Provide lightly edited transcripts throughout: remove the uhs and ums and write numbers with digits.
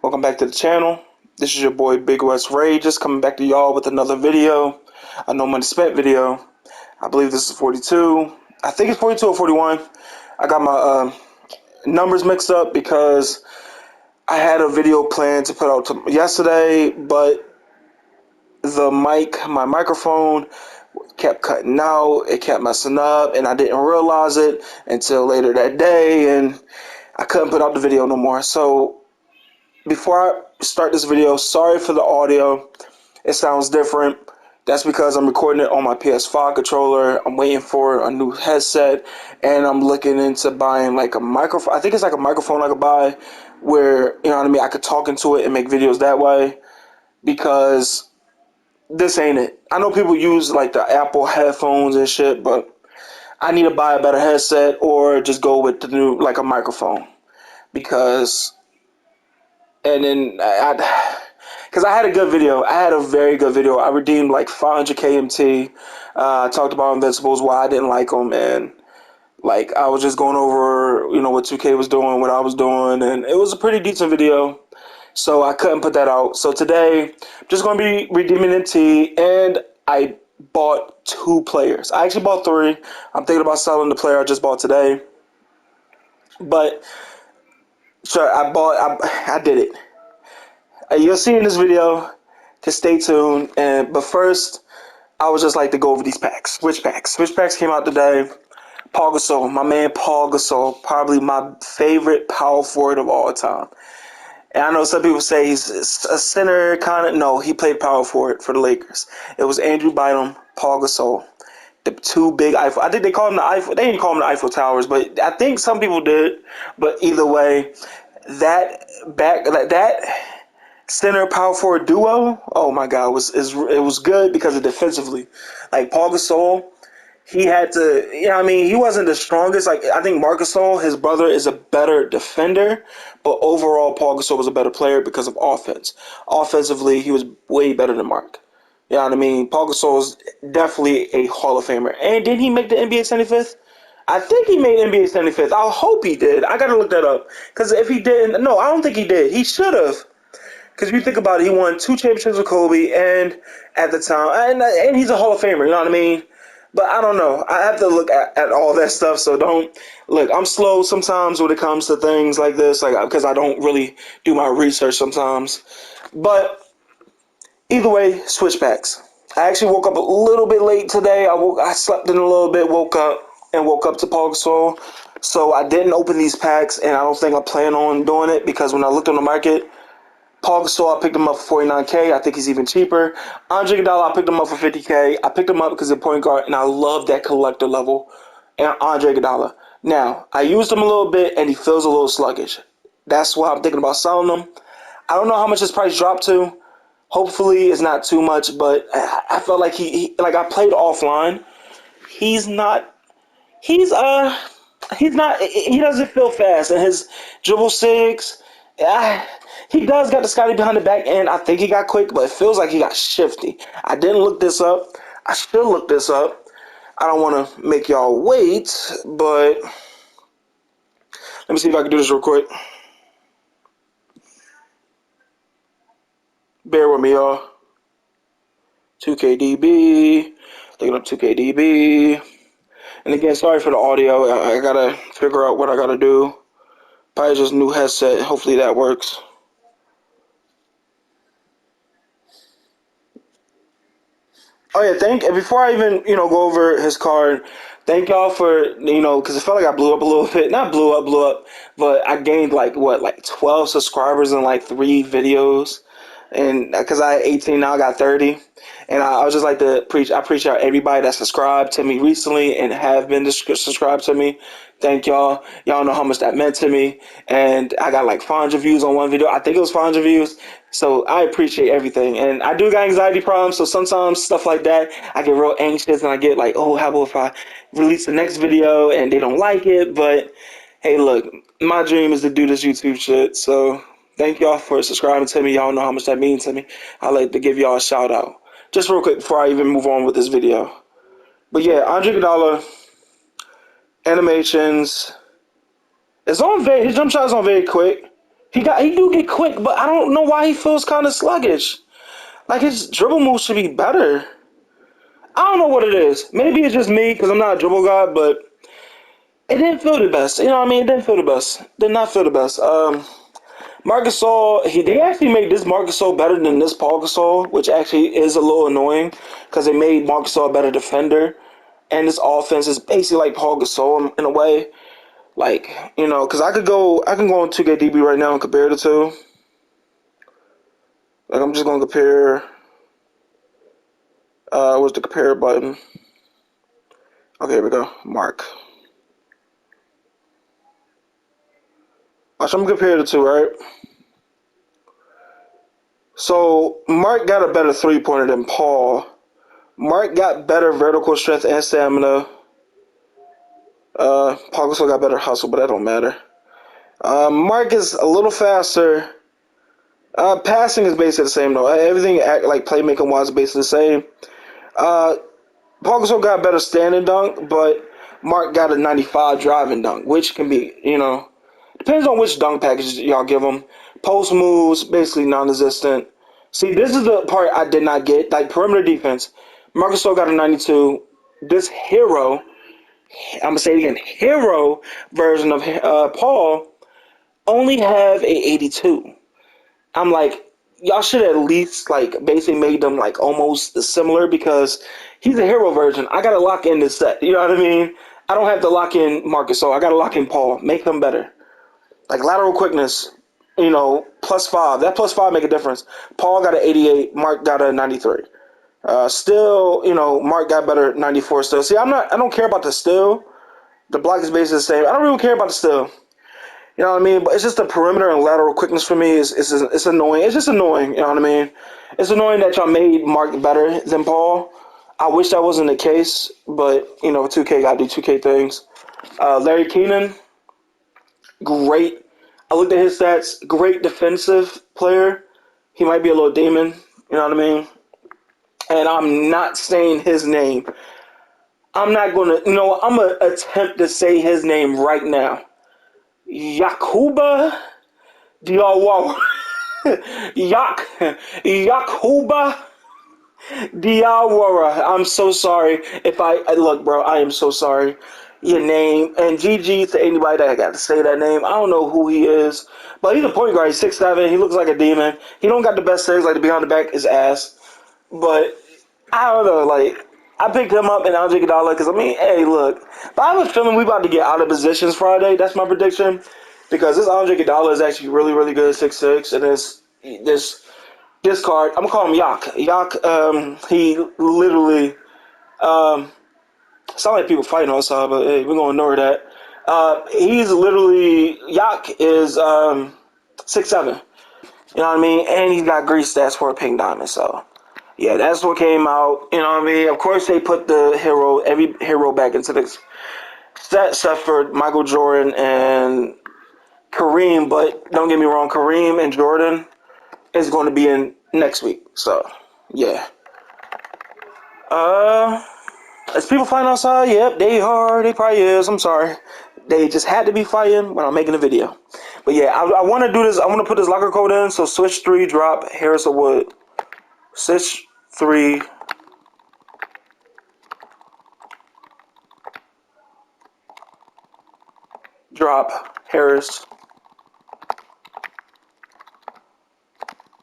Welcome back to the channel. This is your boy Big West Ray, just coming back to y'all with another video. A no money spent video. I believe this is 42. I think it's 42 or 41. I got my numbers mixed up because I had a video planned to put out yesterday, but my microphone kept cutting out. It kept messing up, and I didn't realize it until later that day, and I couldn't put out the video no more. So before I start this video, sorry for the audio. It sounds different. That's because I'm recording it on my PS5 controller. I'm waiting for a new headset, and I'm looking into buying like a microphone. I think it's like a microphone I could buy where, you know what I mean, I could talk into it and make videos that way, because this ain't it. I know people use like the Apple headphones and shit, but I need to buy a better headset or just go with the new, like a microphone. Because, and then because I had a good video. I had a very good video. I redeemed like 500 KMT. I talked about Invincibles, why I didn't like them, and like I was just going over, what 2K was doing, what I was doing, and it was a pretty decent video. So I couldn't put that out. So today, I'm just going to be redeeming MT, and I bought 2 players. I actually bought 3. I'm thinking about selling the player I just bought today. But sure, I did it. You'll see in this video. Just stay tuned. But first, I would just like to go over these packs. Switch packs. Switch packs came out today. Paul Gasol, my man Paul Gasol, probably my favorite power forward of all time. And I know some people say he's a center kind of. No, he played power forward for the Lakers. It was Andrew Bynum, Paul Gasol, the 2 big Eiffel. I think they call them the Eiffel. They didn't call them the Eiffel Towers, but I think some people did. But either way, that center power forward duo, oh my God, it was good because of defensively. Like Paul Gasol, he had to, he wasn't the strongest. Like, I think Marc Gasol, his brother, is a better defender, but overall, Paul Gasol was a better player because of offense. Offensively, he was way better than Marc. You know what I mean? Paul Gasol is definitely a Hall of Famer. And did he make the NBA 75th? I think he made NBA 75th. I hope he did. I gotta look that up. Because if he didn't, no, I don't think he did. He should have. Because if you think about it, he won 2 championships with Kobe, and at the time, and he's a Hall of Famer. You know what I mean? But I don't know. I have to look at all that stuff. So don't look. I'm slow sometimes when it comes to things like this, like because I don't really do my research sometimes. But either way, switchbacks. I actually woke up a little bit late today. I slept in a little bit, woke up to Paul Gasol. So I didn't open these packs, and I don't think I plan on doing it because when I looked on the market, Paul Gasol, I picked him up for 49K. I think he's even cheaper. Andre Iguodala, I picked him up for 50K. I picked him up because he's a point guard, and I love that collector level. And Andre Iguodala. Now, I used him a little bit, and he feels a little sluggish. That's why I'm thinking about selling him. I don't know how much his price dropped to. Hopefully, it's not too much, but I felt like like I played offline. He's not. He's He's not. He doesn't feel fast, and his dribble six. Yeah, he does got the Scotty behind the back, and I think he got quick, but it feels like he got shifty. I didn't look this up. I should look this up. I don't want to make y'all wait, but let me see if I can do this real quick. Bear with me, y'all. 2KDB. Looking up 2KDB. And again, sorry for the audio. I gotta figure out what I gotta do. Probably just new headset. Hopefully that works. Oh yeah, before I even go over his card, thank y'all for because it felt like I blew up a little bit. Not blew up, but I gained like 12 subscribers in like 3 videos, and because I had 18 now I got 30, and I would just like to preach. I appreciate everybody that subscribed to me recently and have been subscribed to me. Thank y'all. Y'all know how much that meant to me. And I got like 500 views on one video. I think it was 500 views. So I appreciate everything. And I do got anxiety problems. So sometimes stuff like that, I get real anxious and I get like, oh, how about if I release the next video and they don't like it? But hey, look, my dream is to do this YouTube shit. So thank y'all for subscribing to me. Y'all know how much that means to me. I like to give y'all a shout out. Just real quick before I even move on with this video. But yeah, Andre Iguodala, animations. His jump shot is on very quick. He do get quick, but I don't know why he feels kind of sluggish. Like his dribble move should be better. I don't know what it is. Maybe it's just me because I'm not a dribble guy, but it didn't feel the best. You know what I mean? It didn't feel the best. Did not feel the best. Marcus Gasol, they actually made this Marcus Gasol better than this Paul Gasol, which actually is a little annoying because they made Marcus Gasol a better defender, and this offense is basically like Paul Gasol in a way. Like, because I can go on 2KDB right now and compare the two. Like, I'm just gonna compare. What's the compare button? Okay, here we go. Mark. Watch, I'm gonna compare the two, right? So Mark got a better 3-pointer than Paul. Mark got better vertical strength and stamina. Paul also got better hustle, but that don't matter. Mark is a little faster. Passing is basically the same though. Everything like playmaking wise is basically the same. Uh, Paul Gasol got better standing dunk, but Mark got a 95 driving dunk, which can be, depends on which dunk package y'all give him. Post moves, basically non-existent. See, this is the part I did not get. Like perimeter defense, Marc Gasol got a 92. This hero, I'm gonna say it again, hero version of Paul only have a 82. I'm like, y'all should at least like basically made them like almost similar because he's a hero version. I gotta lock in this set. You know what I mean? I don't have to lock in Marcus, so I gotta lock in Paul. Make them better. Like lateral quickness, +5. That +5 make a difference. Paul got an 88. Mark got a 93. Still, Mark got better 94 still. See, I don't care about the still. The block is basically the same. I don't really care about the still. You know what I mean? But it's just the perimeter and lateral quickness for me is annoying. It's just annoying. You know what I mean? It's annoying that y'all made Mark better than Paul. I wish that wasn't the case, but 2K got to do 2K things. Larry Keenan, great. I looked at his stats. Great defensive player. He might be a little demon. You know what I mean? And I'm not saying his name. I'm not gonna. I'm gonna attempt to say his name right now. Yakuba Diawara. Yakuba Diawara. I'm so sorry if I look, bro. I am so sorry. Your name and GG to anybody that got to say that name. I don't know who he is, but he's a point guard. He's 6'7". He looks like a demon. He don't got the best things like the behind the back is ass, but I don't know. Like I picked him up in Andre Iguodala because hey, look. But I have a feeling we about to get out of positions Friday. That's my prediction because this Andre Iguodala is actually really, really good, 6'6", and this card, I'm gonna call him Yak. Yak, he literally, sound like people fighting outside, but hey, we're gonna ignore that. He's literally Yak is 6'7". You know what I mean? And he's got grease stats for a pink diamond. So yeah, that's what came out. You know what I mean? Of course, they put every hero back into this set, except for Michael Jordan and Kareem. But don't get me wrong, Kareem and Jordan is going to be in next week. So yeah. Is people fighting outside? Yep, they are. They probably is. I'm sorry. They just had to be fighting when I'm making a video. But yeah, I want to do this. I want to put this locker code in. So switch 3, drop Harrison Wood. Switch 3. Drop Harris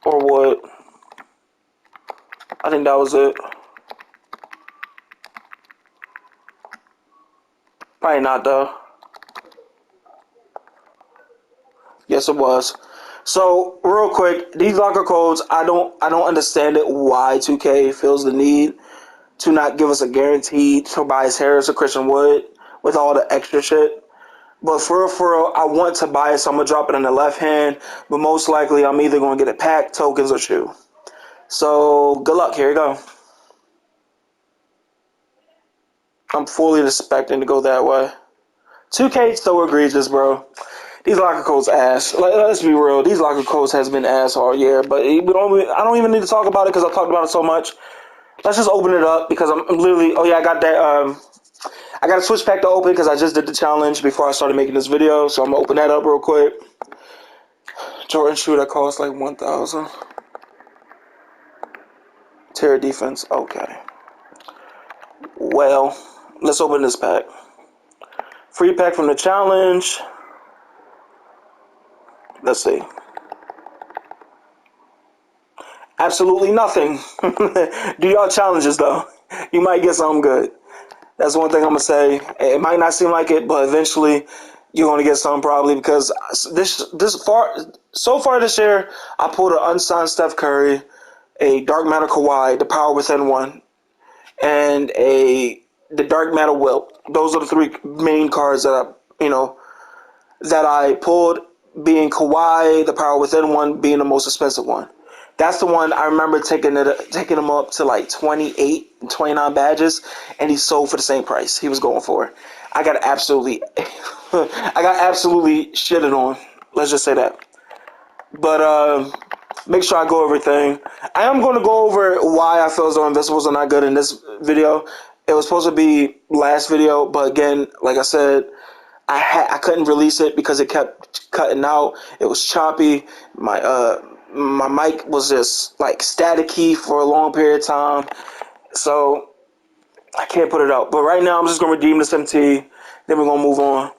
or Wood. I think that was it. Probably not though. Yes, it was. So real quick, these locker codes, I don't understand it. Why 2K feels the need to not give us a guaranteed Tobias Harris or Christian Wood with all the extra shit. But for real, I want Tobias, so I'm gonna drop it in the left hand. But most likely, I'm either gonna get a pack, tokens, or shoe. So good luck. Here you go. I'm fully expecting to go that way. 2K so egregious, bro. These locker codes ass. Let's be real. These locker codes has been ass all year. But I don't even need to talk about it because I talked about it so much. Let's just open it up because I'm literally. Oh yeah, I got that. I got a switch pack to open because I just did the challenge before I started making this video. So I'm gonna open that up real quick. Jordan shoe that costs like 1,000. Terror defense. Okay. Well, let's open this pack. Free pack from the challenge. Let's see. Absolutely nothing. Do y'all challenges though. You might get something good. That's one thing I'm gonna say. It might not seem like it, but eventually you're gonna get something probably because so far this year I pulled an unsigned Steph Curry, a Dark Matter Kawhi, the Power Within one, and the Dark Matter Wilt. Those are the three main cards that I pulled, being Kawhi, the Power Within one being the most expensive one. That's the one I remember taking him up to like 28, 29 badges, and he sold for the same price he was going for. I got absolutely, I got absolutely shitted on. Let's just say that. But make sure I go over everything. I am going to go over why I feel as though Invisibles are not good in this video. It was supposed to be last video, but again, like I said, I couldn't release it because it kept cutting out. It was choppy. My mic was just like staticky for a long period of time, so I can't put it out. But right now, I'm just gonna redeem this MT. Then we're gonna move on.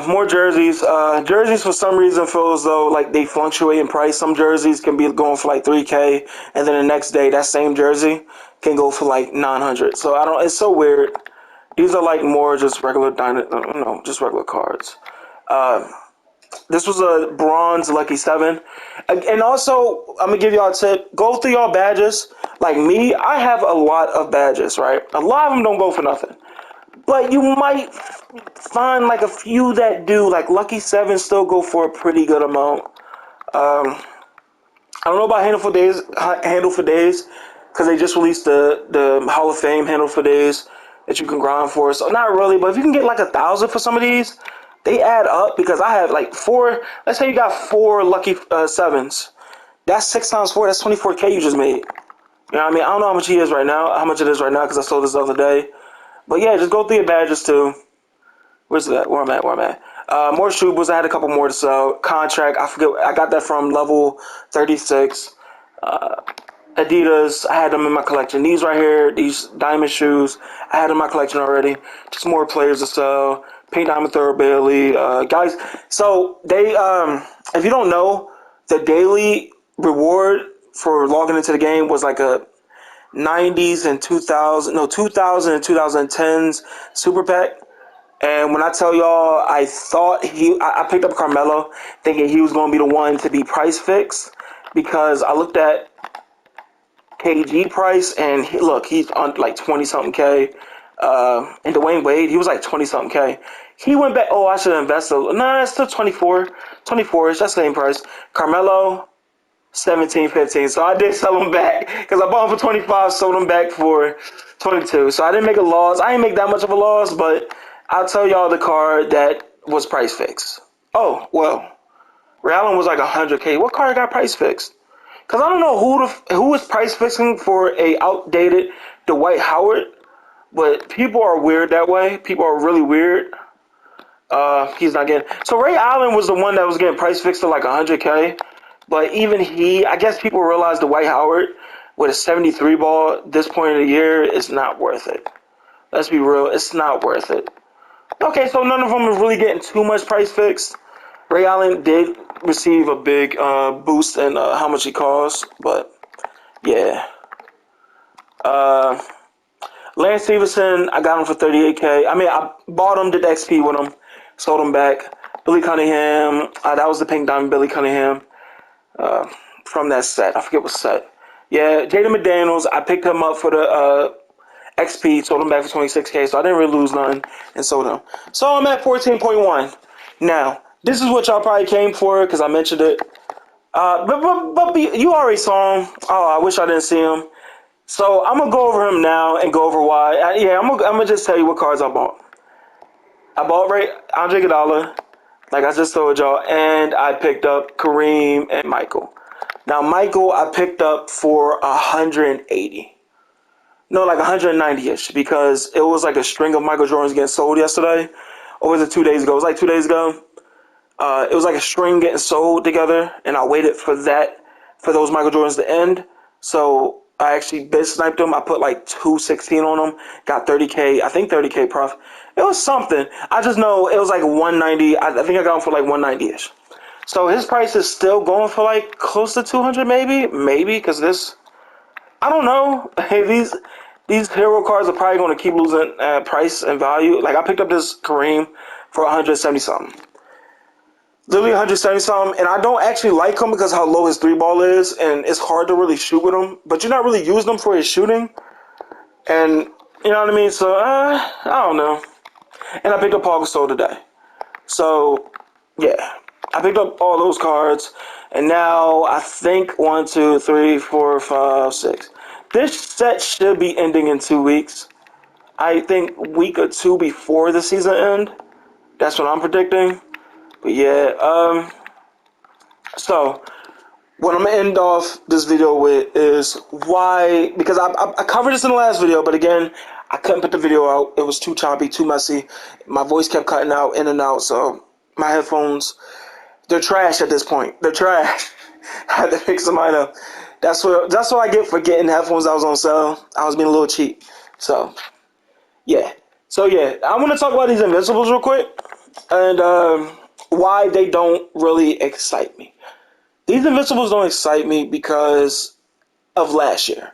More jerseys. Jerseys for some reason feel as though like they fluctuate in price. Some jerseys can be going for like 3K, and then the next day that same jersey can go for like 900. So I don't. It's so weird. These are like more just regular just regular cards. This was a bronze lucky 7. And also, I'm gonna give y'all a tip. Go through y'all badges. Like me, I have a lot of badges, right? A lot of them don't go for nothing. But you might find like a few that do. Like lucky 7 still go for a pretty good amount. I don't know about Handle for Days, because they just released the Hall of Fame Handle for Days that you can grind for. So not really, but if you can get like 1,000 for some of these, they add up. Because I have like 4. Let's say you got 4 lucky 7s. That's 6 times 4. That's 24K you just made. You know what I mean? I don't know how much it is right now, because I sold this the other day. But yeah, just go through your badges too. Where's that? Where I'm at. More Strubles. I had a couple more to sell. Contract. I forget. I got that from level 36. Adidas. I had them in my collection. These right here. These diamond shoes. I had in my collection already. Just more players to sell. Pink Diamond Thurl Bailey. Guys. So they. If you don't know, the daily reward for logging into the game was like a 90s and 2000 and 2010s super pack. And when I tell y'all, I picked up Carmelo thinking he was going to be the one to be price fixed, because I looked at KG price and he's on like 20 something K. And Dwayne Wade, he was like 20 something K. He went back. Oh, I should invest it's still 24. 24 is that's the same price. Carmelo, 17, 15. So I did sell them back because I bought them for 25, sold them back for 22. So I didn't make a loss. I didn't make that much of a loss, but I'll tell y'all the card that was price fixed. Oh, well, Ray Allen was like 100K. What card got price fixed? Because I don't know who was price fixing for a outdated Dwight Howard, but people are weird that way. People are really weird. He's not getting. So Ray Allen was the one that was getting price fixed to like 100K. But even I guess people realize Dwight Howard with a 73 ball at this point of the year is not worth it. Let's be real, it's not worth it. Okay, so none of them are really getting too much price fixed. Ray Allen did receive a big boost in how much he costs, but yeah. Lance Stevenson, I got him for 38K. I mean, I bought him, did XP with him, sold him back. Billy Cunningham, that was the Pink Diamond Billy Cunningham. From that set. I forget what set. Yeah, Jaden McDaniels, I picked him up for the XP, sold him back for 26K, so I didn't really lose none and sold him. So I'm at 14.1. Now, this is what y'all probably came for because I mentioned it. But you already saw him. Oh, I wish I didn't see him. So I'm going to go over him now and go over why. I'm gonna just tell you what cards I bought. I bought Andre Iguodala, like I just told y'all, and I picked up Kareem and Michael. Now, Michael, I picked up for 180. No, like 190-ish, because it was like a string of Michael Jordans getting sold yesterday. Or was it 2 days ago? It was like 2 days ago. It was like a string getting sewed together, and I waited for those Michael Jordans to end. So I actually bid sniped them. I put like 216 on them, got 30K, I think 30K profit. It was something. I just know it was like 190. I think I got them for like 190 ish. So his price is still going for like close to 200, maybe because this. I don't know. Hey, these hero cards are probably going to keep losing price and value. Like I picked up this Kareem for 170 something. Literally 170 something, and I don't actually like him because how low his three ball is, and it's hard to really shoot with him. But you're not really using him for his shooting, and you know what I mean. So I don't know. And I picked up Paul Gasol today, so yeah, I picked up all those cards, and now I think 1, 2, 3, 4, 5, 6. This set should be ending in 2 weeks. I think week or two before the season end. That's what I'm predicting. But yeah, so what I'm gonna end off this video with is why, because I covered this in the last video, but again, I couldn't put the video out. It was too choppy, too messy. My voice kept cutting out, in and out, so my headphones, they're trash at this point. They're trash. I had to fix them up. That's what I get for getting headphones that was on sale. I was being a little cheap. So yeah. So yeah, I want to talk about these Invincibles real quick, and why they don't really excite me. These Invincibles don't excite me because of last year.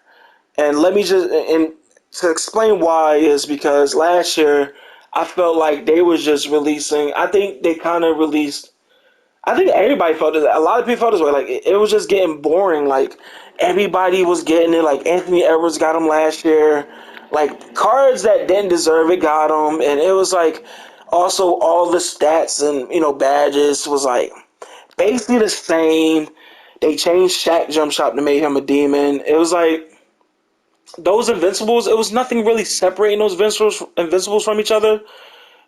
And let me just, and to explain why is because last year I felt like they was just releasing, I think they kind of released, I think everybody felt this, a lot of people felt this way, like it was just getting boring, like everybody was getting it, like Anthony Edwards got them last year, like cards that didn't deserve it got them, and it was like also all the stats and, badges was like basically the same. They changed Shaq jump shot to make him a demon. It was like those Invincibles. It was nothing really separating those Invincibles from each other,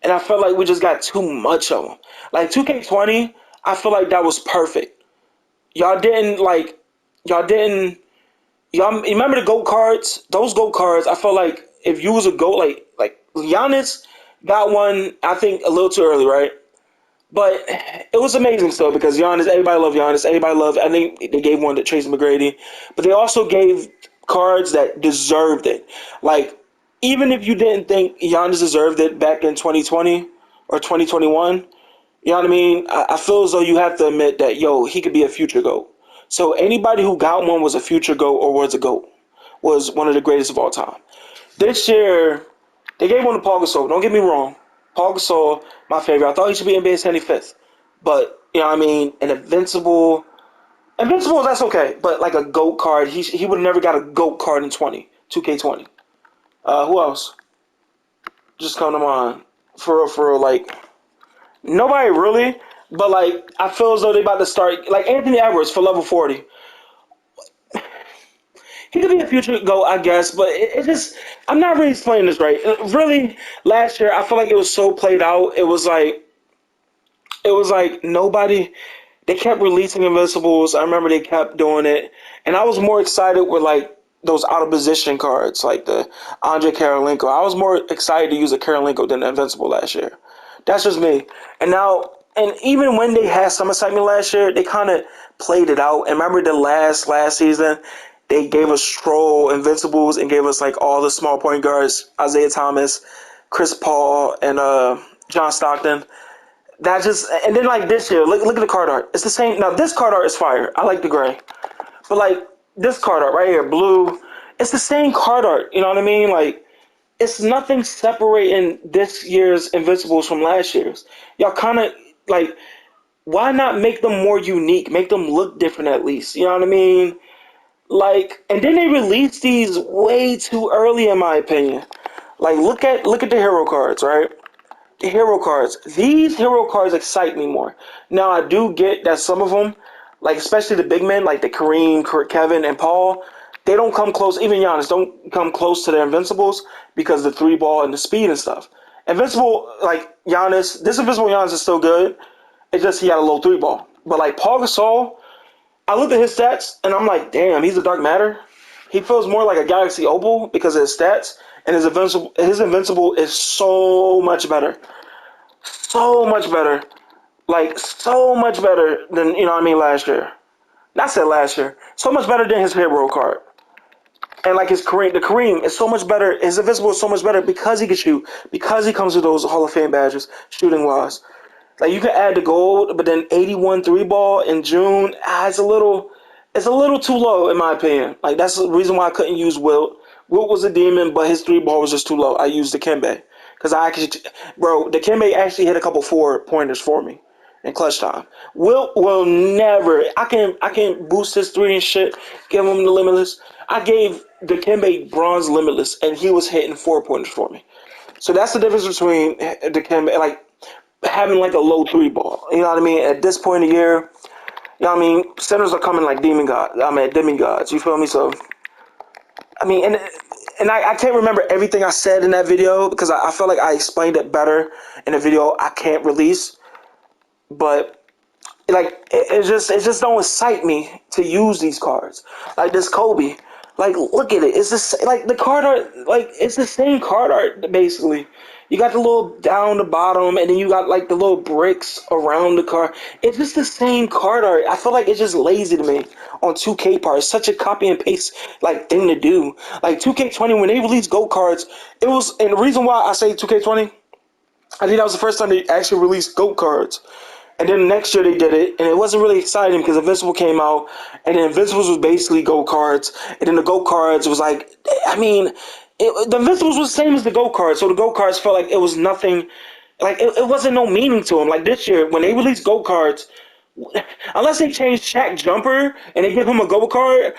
and I felt like we just got too much of them. Like 2K20, I feel like that was perfect. Y'all didn't like. Y'all didn't. Y'all remember the GOAT cards? Those GOAT cards. I felt like if you was a GOAT, like Giannis got one. I think a little too early, right? But it was amazing still because Giannis, everybody loved Giannis. Everybody loved, I think they gave one to Tracy McGrady. But they also gave cards that deserved it. Like, even if you didn't think Giannis deserved it back in 2020 or 2021, you know what I mean? I feel as though you have to admit that, yo, he could be a future GOAT. So anybody who got one was a future GOAT or was a GOAT, was one of the greatest of all time. This year, they gave one to Paul Gasol. Don't get me wrong. Paul Gasol, my favorite. I thought he should be NBA 75th. But, you know what I mean? An Invincible, that's okay. But like a GOAT card, he would have never got a GOAT card in 2K20. Who else? Just come to mind. For real, like, nobody really. But, like, I feel as though they about to start, like, Anthony Edwards for level 40. He could be a future GOAT, I guess, but it just, I'm not really explaining this right. Really, last year, I feel like it was so played out. It was like nobody, they kept releasing Invincibles. I remember they kept doing it. And I was more excited with like those out of position cards, like the Andre Karolinko. I was more excited to use a Karolinko than the Invincible last year. That's just me. And now, and even when they had some excitement last year, they kind of played it out. And remember the last season, they gave us Stroll, Invincibles, and gave us like all the small point guards, Isaiah Thomas, Chris Paul, and John Stockton. That just, and then like this year, look at the card art. It's the same. Now this card art is fire. I like the gray, but like this card art right here, blue. It's the same card art. You know what I mean? Like it's nothing separating this year's Invincibles from last year's. Y'all kind of like, why not make them more unique? Make them look different at least. You know what I mean? Like, and then they released these way too early, in my opinion. Like, look at the hero cards, right? The hero cards. These hero cards excite me more. Now, I do get that some of them, like especially the big men, like the Kareem, Kevin, and Paul, they don't come close. Even Giannis don't come close to their Invincibles because the three ball and the speed and stuff. Invincible, like Giannis, this Invincible Giannis is still good. It's just he had a low three ball. But like Paul Gasol, I looked at his stats and I'm like, damn, he's a dark matter. He feels more like a Galaxy Opal because of his stats, and his Invincible is so much better. So much better. Like so much better than last year. Not said last year. So much better than his hero card. And like his Kareem, the Kareem is so much better. His Invincible is so much better because he can shoot, because he comes with those Hall of Fame badges, shooting wise. Like you can add the gold, but then 81 three ball in June, it's a little too low in my opinion. Like that's the reason why I couldn't use Wilt. Wilt was a demon, but his three ball was just too low. I used the Kembe because I actually, bro, the Kembe actually hit a couple 4 pointers for me in clutch time. Wilt will never. I can boost his three and shit. Give him the limitless. I gave the Kembe bronze limitless, and he was hitting 4 pointers for me. So that's the difference between the Kembe, like having like a low three ball. You know what I mean? At this point in the year, you know what I mean? Centers are coming like demigods. You feel me? So I mean, and I can't remember everything I said in that video because I felt like I explained it better in a video I can't release. But like it just don't excite me to use these cards like this Kobe. Like look at it, it's just like the card art, like it's the same card art basically. You got the little down the bottom, and then you got like the little bricks around the card. It's just the same card art. I feel like it's just lazy to me on 2K part. It's such a copy and paste like thing to do. Like 2K20 when they released gold cards, it was, and the reason why I say 2K20, I think that was the first time they actually released gold cards. And then next year they did it, and it wasn't really exciting because Invincible came out, and then Invincibles was basically go cards, and then the go cards was like, I mean, the Invincibles was the same as the go cards, so the go cards felt like it was nothing, like it wasn't no meaning to them. Like this year when they released go cards, unless they change Shaq Jumper and they give him a go card,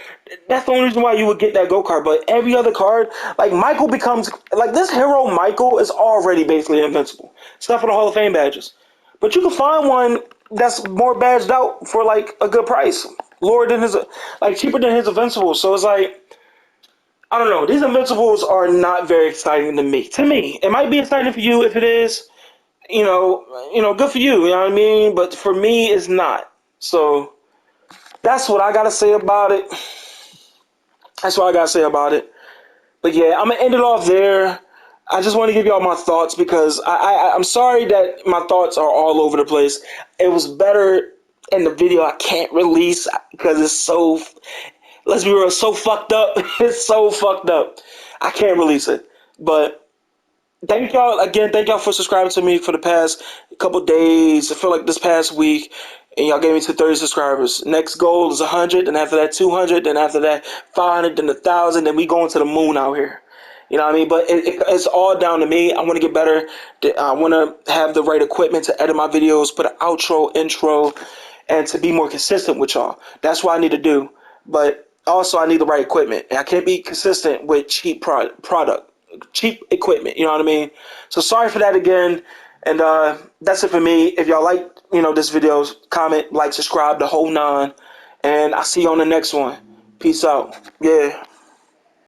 that's the only reason why you would get that go card. But every other card, like Michael becomes like this hero. Michael is already basically invincible, stuff for the Hall of Fame badges. But you can find one that's more badged out for like a good price, lower than his, like cheaper than his invincibles. So it's like I don't know. These invincibles are not very exciting to me. To me, it might be exciting for you if it is. Good for you. You know what I mean. But for me, it's not. So that's what I gotta say about it. That's what I gotta say about it. But yeah, I'm gonna end it off there. I just want to give y'all my thoughts because I'm sorry that my thoughts are all over the place. It was better in the video I can't release because it's so, let's be real, it's so fucked up. It's so fucked up. I can't release it. But thank y'all again. Thank y'all for subscribing to me for the past couple days. I feel like this past week, and y'all gave me to 30 subscribers. Next goal is 100, and after that 200, then after that 500, then 1,000, then we going to the moon out here. You know what I mean? But it's all down to me. I want to get better. I want to have the right equipment to edit my videos, put an outro, intro, and to be more consistent with y'all. That's what I need to do. But also, I need the right equipment. And I can't be consistent with cheap product, cheap equipment. You know what I mean? So sorry for that again. And that's it for me. If y'all like, this video, comment, like, subscribe, the whole nine. And I'll see you on the next one. Peace out. Yeah.